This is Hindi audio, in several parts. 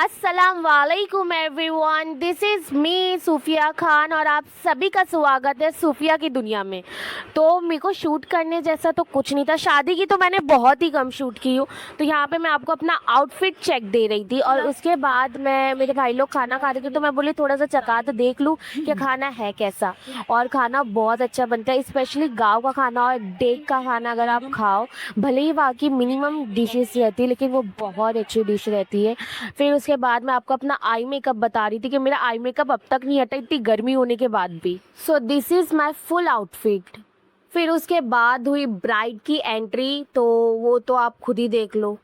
अस्सलाम वालेकुम एवरीवन, दिस इज़ मी सूफिया खान और आप सभी का स्वागत है सूफिया की दुनिया में। तो मेरे को शूट करने जैसा तो कुछ नहीं था। शादी की तो मैंने बहुत ही कम शूट की हूँ। तो यहाँ पे मैं आपको अपना आउटफिट चेक दे रही थी और उसके बाद मेरे भाई लोग खाना खा रहे थे, तो मैं बोली थोड़ा सा चखा तो देख लूँ कि खाना है कैसा। और खाना बहुत अच्छा बनता है, स्पेशली गाँव का खाना और डेक का खाना अगर आप खाओ, भले ही वहाँ की मिनिमम डिशेस रहती है लेकिन वो बहुत अच्छी डिश रहती है। फिर उसके बाद मैं आपको अपना आई मेकअप बता रही थी कि मेरा आई मेकअप अब तक नहीं हटा इतनी गर्मी होने के बाद भी। So this is my full outfit. फिर उसके बाद हुई ब्राइड की एंट्री, तो वो तो आप खुद ही देख लो।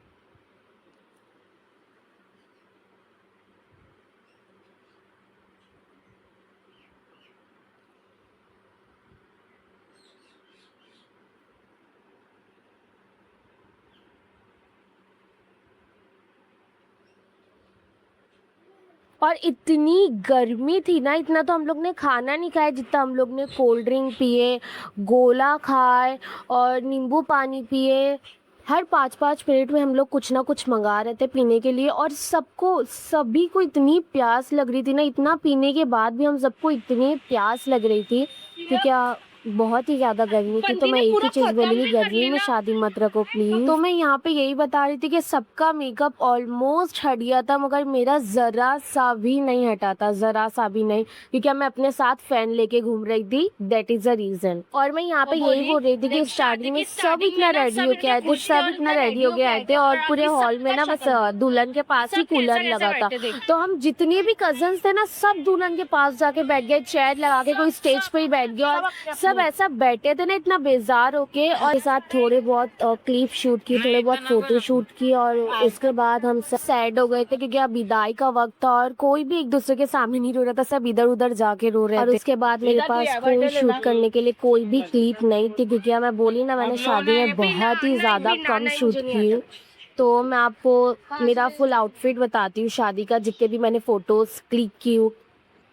और इतनी गर्मी थी ना, इतना तो हम लोग ने खाना नहीं खाया जितना हम लोग ने कोल्ड ड्रिंक पिए, गोला खाए और नींबू पानी पिए। हर 5-5 मिनट में हम लोग कुछ ना कुछ मंगा रहे थे पीने के लिए, और सभी को इतनी प्यास लग रही थी ना, इतना पीने के बाद भी हम सबको इतनी प्यास लग रही थी कि क्या बहुत ही ज़्यादा गर्मी थी। तो मैं एक ही चीज़ बोलूँगी, गर्मी में शादी मत रखो प्लीज़। तो मैं यहाँ पे यही बता रही थी कि सबका मेकअप ऑलमोस्ट हट गया था मगर मेरा ज़रा सा भी नहीं हटा था, ज़रा सा भी नहीं, क्योंकि मैं अपने साथ फैन लेके घूम रही थी, दैट इज़ द रीज़न। और मैं यहाँ पे यही बोल रही थी कि स्टार्टिंग में सब इतना रेडी होके आए थे, सब इतना रेडी होके आए थे और पूरे हॉल में ना बस दुल्हन के पास ही कूलर लगा था। तो हम जितने भी कजन्स थे ना, सब दुल्हन के पास जाके बैठ गए, चेयर लगा के कोई स्टेज पे ही बैठ गया और सब ऐसा बैठे थे ना इतना बेजार होके। और के साथ थोड़े बहुत क्लिप शूट की, थोड़े बहुत फोटो शूट की और उसके बाद हम सब सैड हो गए थे क्योंकि अब विदाई का वक्त था और कोई भी एक दूसरे के सामने नहीं रो रहा था, सब इधर उधर जाके रो रहे थे। और उसके बाद मेरे पास कोई शूट करने के लिए कोई भी क्लिप नहीं थी, क्योंकि मैं बोली ना, मैंने शादी में बहुत ही ज़्यादा कम शूट की हूँ। तो मैं आपको मेरा फुल आउटफिट बताती हूँ शादी का, जितने भी मैंने फ़ोटोज़ क्लिक की हूँ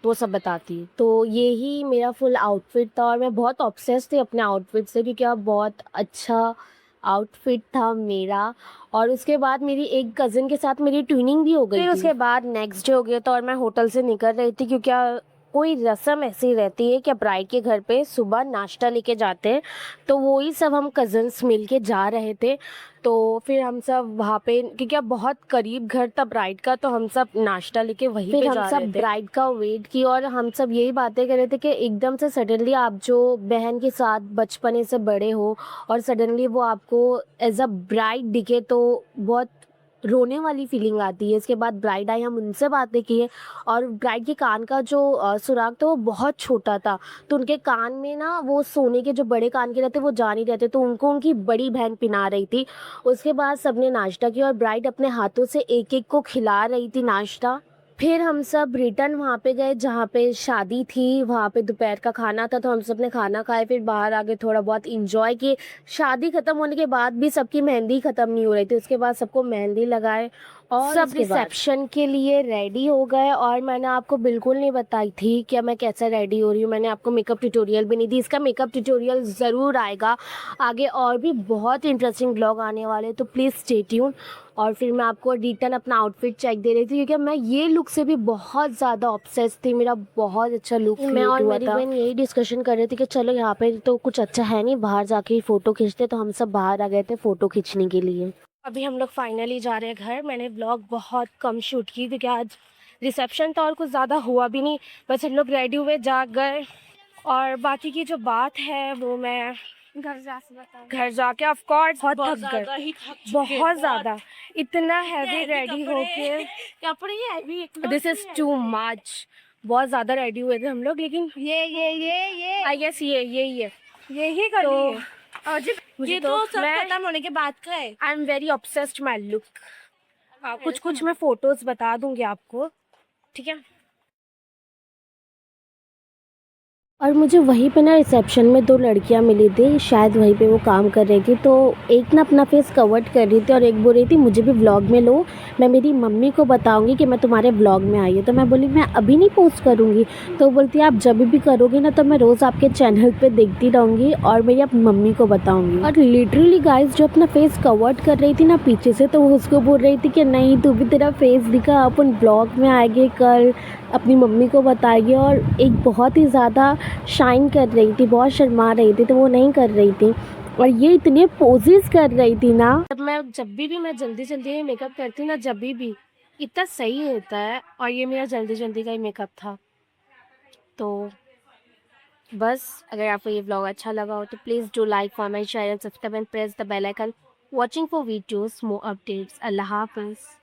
वो सब बताती हूँ। तो ये ही मेरा फुल आउटफिट था और मैं बहुत ऑब्सेस्ड थी अपने आउटफिट से, क्योंकि अब बहुत अच्छा आउटफिट था मेरा। और उसके बाद मेरी एक कज़न के साथ मेरी ट्यूनिंग भी हो गई थी। फिर उसके बाद नेक्स्ट डे हो गया था और मैं होटल से निकल रही थी, क्योंकि कोई रस्म ऐसी रहती है कि ब्राइड के घर पे सुबह नाश्ता लेके जाते हैं, तो वो ही सब हम कज़न्स मिल के जा रहे थे। तो फिर हम सब वहाँ पे, क्योंकि अब बहुत करीब घर था ब्राइड का, तो हम सब नाश्ता लेके वहीं पे जा रहे थे। फिर हम सब ब्राइड का वेट की और हम सब यही बातें कर रहे थे कि एकदम से सडनली आप जो बहन के साथ बचपने से बड़े हो और सडनली वो आपको एज अ ब्राइड दिखे तो बहुत रोने वाली फीलिंग आती है। इसके बाद ब्राइड आई, हम उनसे बातें किए और ब्राइड के कान का जो सुराग था वो बहुत छोटा था, तो उनके कान में ना वो सोने के जो बड़े कान के रहते वो जा नहीं रहते, तो उनको उनकी बड़ी बहन पिना रही थी। उसके बाद सबने नाश्ता किया और ब्राइड अपने हाथों से एक एक को खिला रही थी नाश्ता। फिर हम सब रिटर्न वहाँ पे गए जहाँ पे शादी थी, वहाँ पे दोपहर का खाना था, तो हम सब ने खाना खाए, फिर बाहर आके थोड़ा बहुत इंजॉय किए। शादी ख़त्म होने के बाद भी सबकी मेहंदी ख़त्म नहीं हो रही थी, उसके बाद सबको मेहंदी लगाए और सब रिसेप्शन के लिए रेडी हो गए। और मैंने आपको बिल्कुल नहीं बताई थी कि मैं कैसे रेडी हो रही हूँ, मैंने आपको मेकअप ट्यूटोरियल भी नहीं दी। इसका मेकअप ट्यूटोरियल ज़रूर आएगा आगे, और भी बहुत इंटरेस्टिंग ब्लॉग आने वाले, तो प्लीज़ स्टे ट्यून। और फिर मैं आपको रिटर्न अपना आउटफिट चेक दे रही थी, क्योंकि मैं ये लुक से भी बहुत ज़्यादा ऑब्सेस्ड थी, मेरा बहुत अच्छा लुक मैं और मेरी बहन यही डिस्कशन कर रहे थे कि चलो यहाँ पे तो कुछ अच्छा है नहीं, बाहर जाके फ़ोटो खींचते, तो हम सब बाहर आ गए थे फ़ोटो खींचने के लिए। अभी हम लोग फाइनली जा रहे हैं घर। मैंने ब्लॉग बहुत कम शूट की क्योंकि आज रिसेप्शन था और कुछ ज़्यादा हुआ भी नहीं, बस हम लोग रेडी हुए जा गए। और बाकी की जो बात है वो मैं घर जाके ऑफ कोर्स बहुत थक गए, बहुत ज़्यादा, इतना हैवी रेडी होके, दिस इज़ टू मच। बहुत ज़्यादा रेडी हुए थे हम लोग, लेकिन ये आई गेस यही करो। मुझे तो मैं खत्म होने के बाद का है। I am very obsessed my look. कुछ कुछ मैं फोटोज बता दूंगी आपको, ठीक है। और मुझे वहीं पे ना रिसेप्शन में 2 लड़कियाँ मिली थी, शायद वहीं पे वो काम कर रही थी। तो एक ना अपना फेस कवर्ड कर रही थी और एक बोल रही थी मुझे भी व्लॉग में लो, मैं मेरी मम्मी को बताऊँगी कि मैं तुम्हारे व्लॉग में आई हूँ। तो मैं बोली मैं अभी नहीं पोस्ट करूँगी। तो वो बोलती है आप जब भी करोगे ना तो मैं रोज़ आपके चैनल पे देखती रहूँगी और मेरी अपनी मम्मी को बताऊँगी। और लिटरली गाइस जो अपना फेस कवर्ड कर रही थी ना पीछे से, तो वो उसको बोल रही थी कि नहीं तू भी तेरा फेस दिखा, अपन व्लॉग में आएँगे कल, अपनी मम्मी को बताएगी। और एक बहुत ही ज़्यादा शाइन कर रही थी, बहुत शर्मा रही थी, तो वो नहीं कर रही थी। और ये इतने पोजेस कर रही थी ना, जब भी मैं जल्दी-जल्दी में मेकअप करती हूँ ना, जभी भी इतना सही होता है। और ये मेरा जल्दी-जल्दी का ही मेकअप था। तो बस अगर आपको ये व्लॉग अच्छा लगा हो तो please do like, comment, share and subscribe and press the bell icon. Watching for videos, more updates. अल्लाह हाफ़िज़।